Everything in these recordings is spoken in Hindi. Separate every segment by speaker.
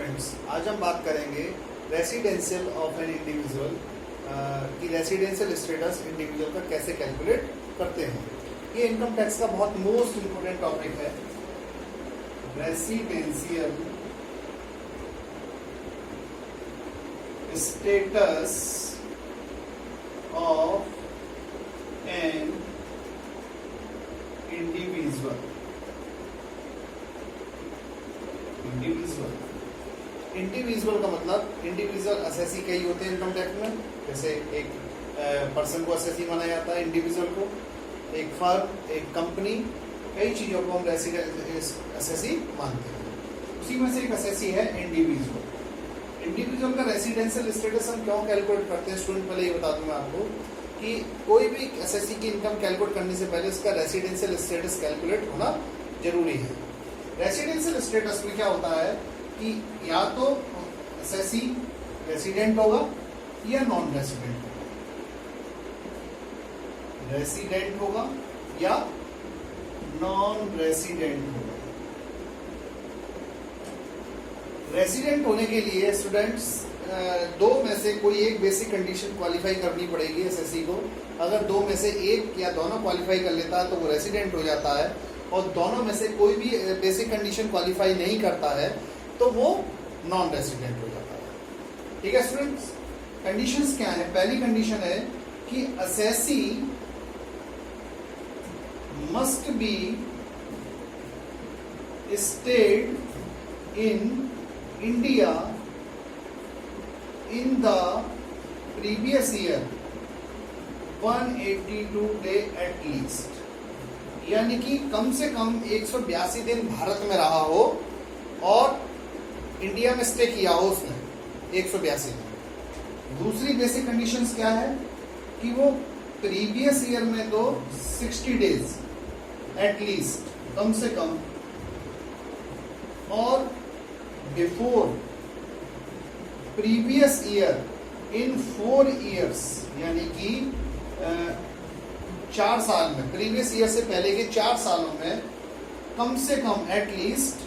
Speaker 1: स्टूडेंट्स, आज हम बात करेंगे रेसिडेंशियल ऑफ एन इंडिविजुअल कि रेसिडेंशियल स्टेटस इंडिविजुअल का कैसे कैलकुलेट करते हैं। ये इनकम टैक्स का बहुत मोस्ट इम्पोर्टेंट टॉपिक है। Residential status of an individual individual का मतलब इंडिविजुअल असेसी कई होते हैं इनकम टैक्स में। जैसे एक पर्सन को असेसी माना जाता है, इंडिविजुअल को, एक फर्म, एक कंपनी, कई चीजों को हम असेसी मानते हैं। उसी में से एक असेसी है इंडिविजुअल। इंडिविजुअल का रेसिडेंशियल स्टेटस हम क्यों कैलकुलेट करते हैं स्टूडेंट, पहले ये बता दूं मैं आपको कि कोई भी असेसी की इनकम कैलकुलेट करने से पहले उसका रेसिडेंशियल स्टेटस कैलकुलेट होना जरूरी है। रेसिडेंशियल स्टेटस में क्या होता है कि या तो असेसी रेसिडेंट होगा या नॉन रेसिडेंट होगा, रेसिडेंट होगा या नॉन रेसिडेंट होगा। रेसिडेंट होने के लिए स्टूडेंट्स दो में से कोई एक बेसिक कंडीशन क्वालिफाई करनी पड़ेगी एसएससी को। अगर दो में से एक या दोनों क्वालिफाई कर लेता है तो वो रेसिडेंट हो जाता है, और दोनों में से कोई भी बेसिक कंडीशन क्वालिफाई नहीं करता है तो वो नॉन रेसिडेंट हो जाता है। ठीक है स्टूडेंट्स, कंडीशंस क्या है? पहली कंडीशन है कि assessee must be stayed in India in the previous year 182 day at least, यानी कि कम से कम 182 दिन भारत में रहा हो और इंडिया में स्टे किया हो उसने 182 दिन। दूसरी बेसिक कंडीशंस क्या है कि वो प्रीवियस ईयर में तो 60 डेज एट लीस्ट कम से कम, और before previous year in 4 years, यानी कि 4 साल में, प्रीवियस ईयर से पहले के 4 सालों में कम से कम एट लीस्ट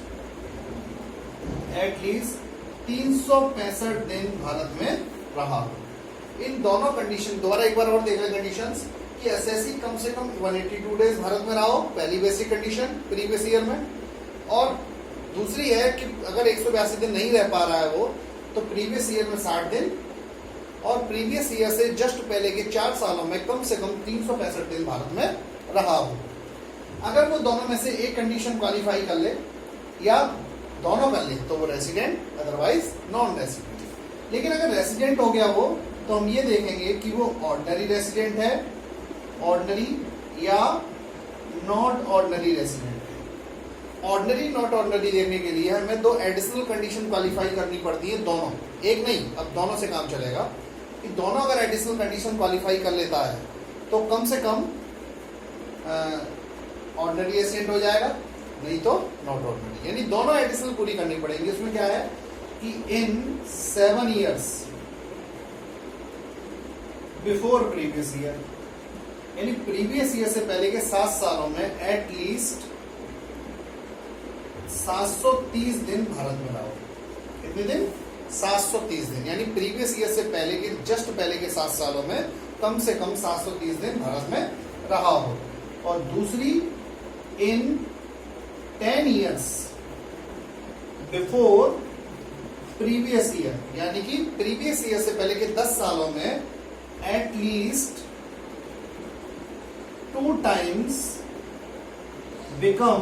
Speaker 1: 365 दिन भारत में रहा। इन दोनों कंडीशन, दोबारा एक बार और देख रहे कंडीशंस कि एसएससी कम से कम 182 डेज भारत में रहा हो, पहली बेसिक कंडीशन प्रीवियस ईयर में, और दूसरी है कि अगर 182 दिन नहीं रह पा रहा है वो तो प्रीवियस ईयर में 60 दिन, और प्रीवियस ईयर से जस्ट पहले के 4 सालों में कम से कम 365 दिन भारत में रहा हो। अगर वो दोनों में से एक कंडीशन क्वालिफाई कर ले या दोनों कर ले तो वो रेसिडेंट, अदरवाइज नॉन रेसिडेंट। लेकिन अगर रेसिडेंट हो गया वो तो हम ये देखेंगे कि वो ऑर्डिनरी रेसिडेंट है, ऑर्डिनरी या नॉट ऑर्डिनरी रेसिडेंट है। ऑर्डिनरी नॉट ऑर्डिनरी देखने के लिए हमें 2 एडिशनल कंडीशन क्वालिफाई करनी पड़ती है, दोनों, एक नहीं, अब दोनों से काम चलेगा। कि दोनों अगर एडिशनल कंडीशन क्वालिफाई कर लेता है तो कम से कम ऑर्डिनरी रेसिडेंट हो जाएगा, नहीं तो नॉट ऑर्डिनरी, यानी दोनों एडिशनल पूरी करनी पड़ेगी। उसमें क्या है कि इन 7 ईयर्स बिफोर प्रीवियस ईयर, यानी प्रीवियस ईयर से पहले के 7 सालों में एट लीस्ट 730 दिन भारत में रहा हो। कितने दिन? 730 दिन, यानी प्रीवियस ईयर से पहले के, जस्ट पहले के 7 सालों में कम से कम 730 दिन भारत में रहा हो। और दूसरी, इन 10 ईयर्स बिफोर प्रीवियस ईयर, यानी कि प्रीवियस ईयर से पहले के 10 सालों में at least 2 times become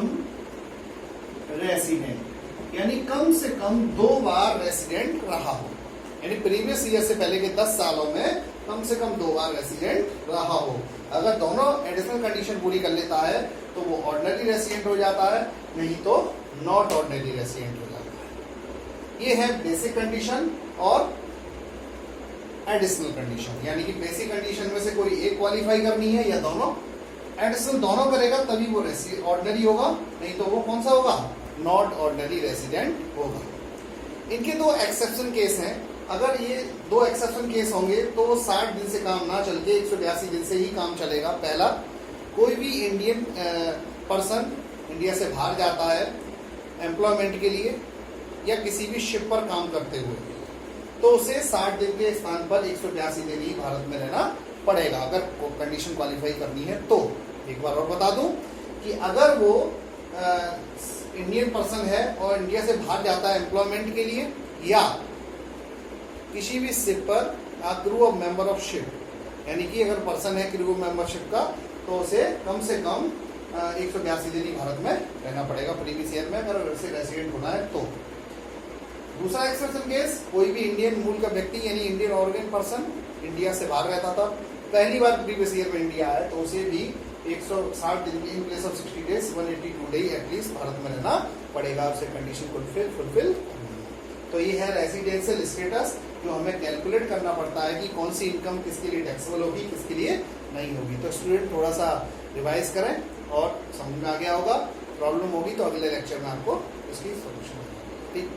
Speaker 1: resident, यानी कम से कम 2 बार रेसिडेंट रहा हो। यानी प्रीवियस ईयर से पहले के 10 सालों में कम से कम 2 बार रेसिडेंट रहा हो। अगर दोनों एडिशनल कंडीशन पूरी कर लेता है तो वो ऑर्डिनरी रेसिडेंट हो जाता है, नहीं तो नॉट ऑर्डिनरी रेसिडेंट हो जाता है। ये है बेसिक कंडीशन और एडिशनल कंडीशन, यानी कि बेसिक कंडीशन में से कोई एक क्वालिफाई करनी है या दोनों। एडिशनल दोनों करेगा तभी वो ऑर्डिनरी होगा, नहीं तो वो कौन सा होगा? नॉट ऑर्डिनरी रेसिडेंट होगा। इनके 2 एक्सेप्शन केस हैं। अगर ये 2 एक्सेप्शन केस होंगे तो 60 दिन से काम ना चल के 182 दिन से ही काम चलेगा। पहला, कोई भी इंडियन पर्सन इंडिया से बाहर जाता है एम्प्लॉयमेंट के लिए या किसी भी शिप पर काम करते हुए, तो उसे 60 दिन के स्थान पर 182 दिन ही भारत में रहना पड़ेगा अगर कंडीशन क्वालिफाई करनी है तो। एक बार और बता दूं कि अगर वो इंडियन पर्सन है और इंडिया से बाहर जाता है एम्प्लॉयमेंट के लिए, या किसी भी शिप पर crew of member of ship, यानी कि अगर पर्सन है क्रू मेंबरशिप का, तो उसे कम से कम 182 दिन ही भारत में रहना पड़ेगा प्रीवियस ईयर में, अगर वैसे रेसिडेंट होना है तो। दूसरा एक्सेप्शन केस, कोई भी इंडियन मूल का व्यक्ति यानी इंडियन ऑर्गन पर्सन इंडिया से बाहर रहता था, पहली बार प्रीवियस ईयर में इंडिया आया, तो उसे भी 160 दिन की in place of 60 days 182 day at least Bharat में रहना पड़ेगा, उसे कंडीशन फुलफिल। तो ये है रेसिडेंशियल स्टेटस, जो हमें कैलकुलेट करना पड़ता है कि कौन सी इनकम किसके लिए टैक्सेबल होगी, किसके लिए नहीं होगी। तो स्टूडेंट थोड़ा सा रिवाइज करें और समझ में आ गया होगा। प्रॉब्लम होगी तो अगले लेक्चर में आपको इसकी सोल्यूशन, ठीक।